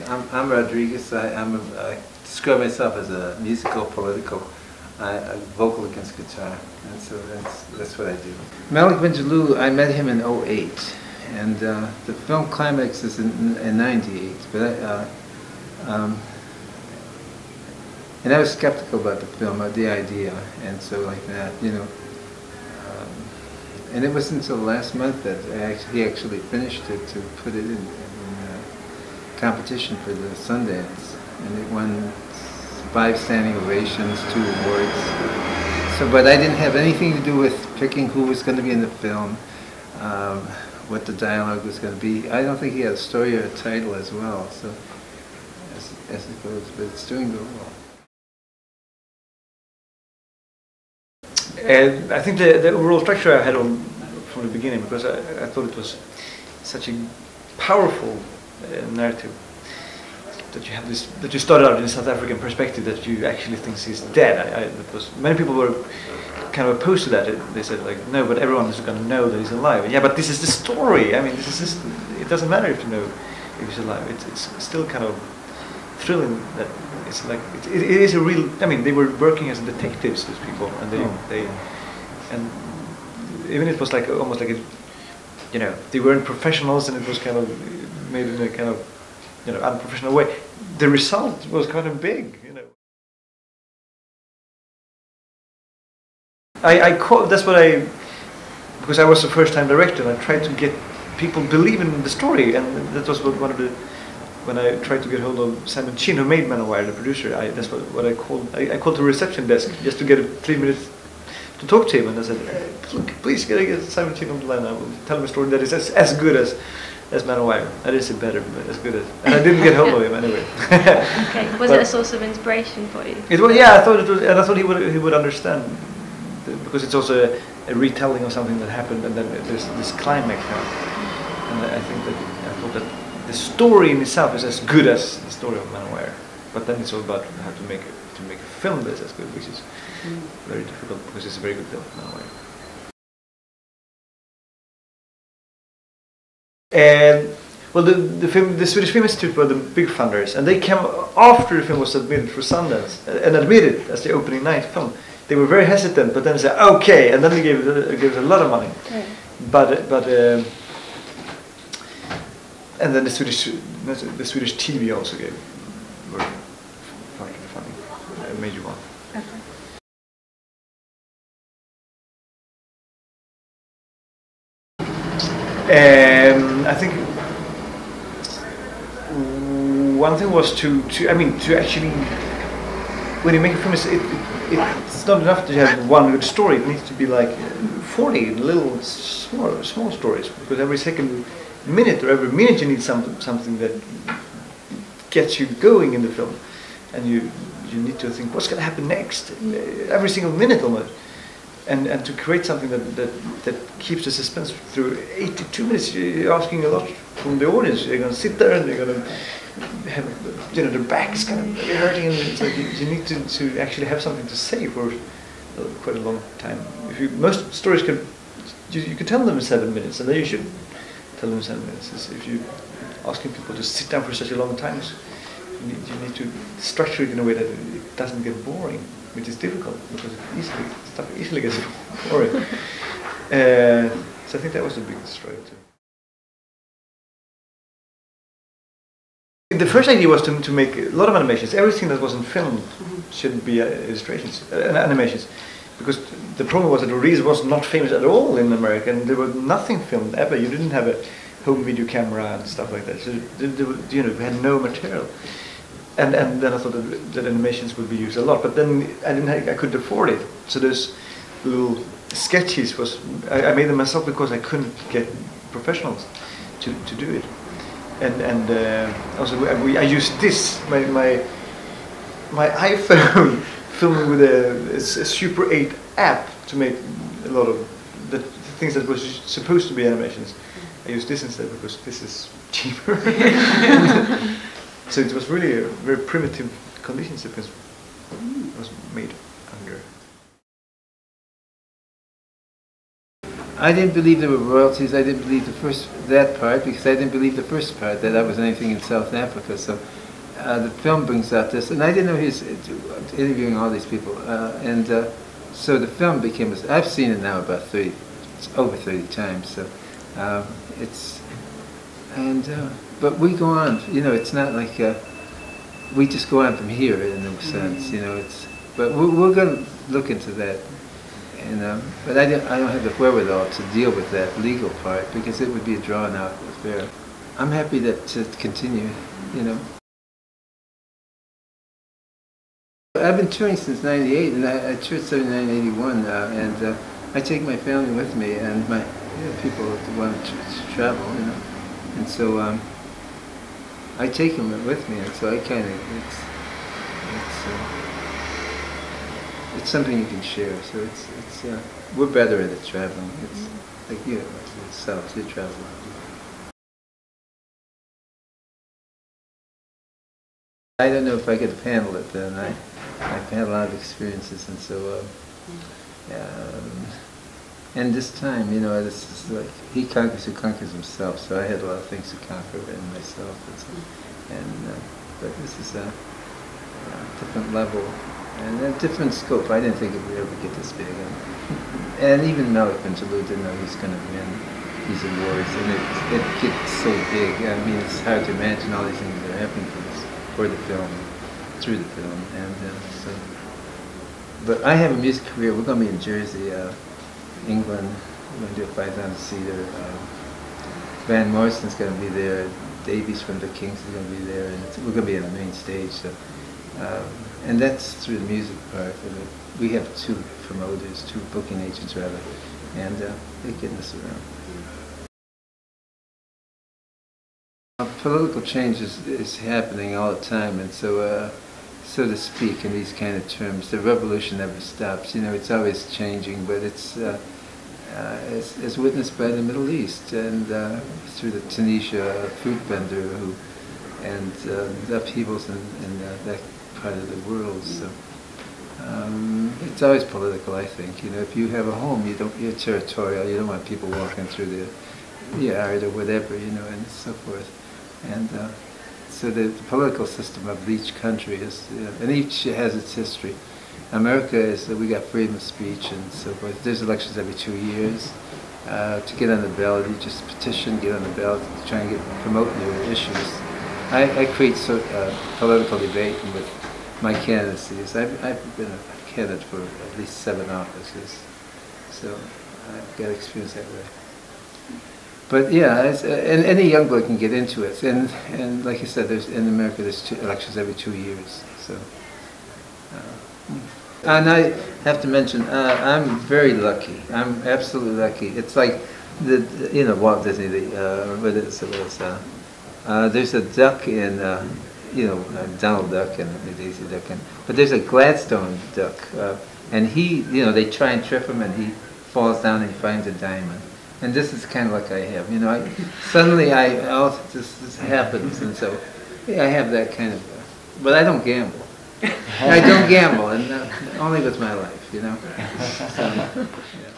I'm Rodriguez. I describe myself as a musical, political, vocal against guitar, and so that's what I do. Malik Bendjelloul, I met him in '08, and the film climax is in '98. But and I was skeptical about the film, the idea, and so like that, you know. And it wasn't until last month that he actually finished it to put it in competition for the Sundance, and it won 5 standing ovations, 2 awards. So, but I didn't have anything to do with picking who was going to be in the film, what the dialogue was going to be. I don't think he had a story or a title as well. So, as it goes, but it's doing very well. And I think the overall structure I had on from the beginning, because I thought it was such a powerful narrative, that you have this, that you started out in a South African perspective, that you actually think he's dead. That was, many people were kind of opposed to that. They said like, no, but everyone is going to know that he's alive. And yeah, but this is the story. I mean, this is just, it doesn't matter if you know if he's alive. It's still kind of thrilling that it's like it is a real. I mean, they were working as detectives, these people, and they and even it was like almost like a, you know, they weren't professionals, and it was kind of made in a kind of, you know, unprofessional way. The result was kind of big, you know. That's what because I was a first-time director, and I tried to get people believing in the story, and that was one of the. When I tried to get hold of Simon Chin, who made Man on Wire, the producer, that's what I called. I called the reception desk just to get 3 minutes to talk to him, and I said, "Look, please get Simon Chin on the line. I will tell him a story that is as good as Man on Wire. That is better, but as good as." And I didn't get hold of him anyway. Okay. Was it a source of inspiration for you? It was. Yeah, I thought it was, and I thought he would understand, because it's also a retelling of something that happened, and then there's this climax now. And I thought that the story in itself is as good as the story of Man on Wire, but then it's all about how to make a film that's as good, which is very difficult, because it's a very good film, Man on Wire. And well, the Swedish Film Institute were the big funders, and they came after the film was submitted for Sundance and admitted as the opening night film. They were very hesitant, but then they said okay, and then they gave us a lot of money. But and then the Swedish TV also were part of the funding, a major one. I think one thing was to actually, when you make a film, it's not enough to have one good story. It needs to be like 40 little small stories, because every second minute or every minute you need something that gets you going in the film, and you need to think what's going to happen next, every single minute almost, and to create something that keeps the suspense through 82 minutes. You're asking a lot from the audience. You're going to sit there and they're going to have, you know, their back is kind of hurting, and it's like you need to actually have something to say for quite a long time. Most stories you can tell them in 7 minutes, and then you should tell them 7 minutes. If you're asking people to sit down for such a long time, you need to structure it in a way that it doesn't get boring, which is difficult, because stuff easily gets boring. So I think that was the biggest struggle too. The first idea was to make a lot of animations. Everything that wasn't filmed shouldn't be illustrations, animations. Because the problem was that Rodriguez was not famous at all in America, and there was nothing filmed ever. You didn't have a home video camera and stuff like that. So you know, we had no material. And then I thought that animations would be used a lot, but then I couldn't afford it. So those little sketches I made them myself, because I couldn't get professionals to do it. And also I used this my iPhone. Filming with a Super 8 app to make a lot of the things that was supposed to be animations. I used this instead because this is cheaper. So it was really a very primitive condition sequence. It was made under. I didn't believe there were royalties. I didn't believe that part because I didn't believe the first part, that I was anything in South Africa. So the film brings out this, and I didn't know he was interviewing all these people. So the film became, I've seen it now about 30, it's over 30 times. So but we go on, you know, it's not like, we just go on from here in a sense, you know, but we're going to look into that. And, but I don't have the wherewithal to deal with that legal part because it would be a drawn-out affair. I'm happy to continue, you know. I've been touring since '98, and I toured '79, '81, and I take my family with me, and my people who want to travel, you know. And so I take them with me, and so I kind of it's something you can share. So we're better at it traveling. It's like you yourselves, you travel. I don't know if I could have handled it then. I've had a lot of experiences, and so and this time, you know, this is like he conquers who conquers himself. So I had a lot of things to conquer in myself, but this is a different level and a different scope. I didn't think it would ever get this big, and even Malik Bendjelloul didn't know he was going to win these awards, and it gets so big. I mean, it's hard to imagine all these things that are happening for the film, through the film, and so. But I have a music career. We're going to be in Jersey, England. We're going to do a 5,000-seater. Van Morrison's going to be there. Davies from the Kings is going to be there, and we're going to be on the main stage. So, and that's through the music part of it. We have two promoters, two booking agents rather, and they're getting us around. Political change is happening all the time, and so so to speak, in these kind of terms, the revolution never stops. You know, it's always changing, but it's as witnessed by the Middle East and through the Tunisia fruit vendor and the upheavals in that part of the world. So it's always political, I think. You know, if you have a home, you're territorial. You don't want people walking through the yard or whatever, you know, and so forth. And so the political system of each country is, and each has its history. America is, we got freedom of speech and so forth. There's elections every 2 years. To get on the ballot, you just petition, get on the ballot, try and promote your issues. I create political debate with my candidacies. I've been a candidate for at least 7 offices, so I've got experience that way. But yeah, and any young boy can get into it. And like I said, in America there's elections every 2 years. So, and I have to mention, I'm very lucky. I'm absolutely lucky. It's like Walt Disney. There's a duck in Donald Duck and Daisy Duck, but there's a Gladstone duck, and he, they try and trip him, and he falls down and he finds a diamond. And this is kind of like I have, suddenly this happens, and so yeah, I have that kind of, but I don't gamble. I don't gamble, and only with my life, So, yeah.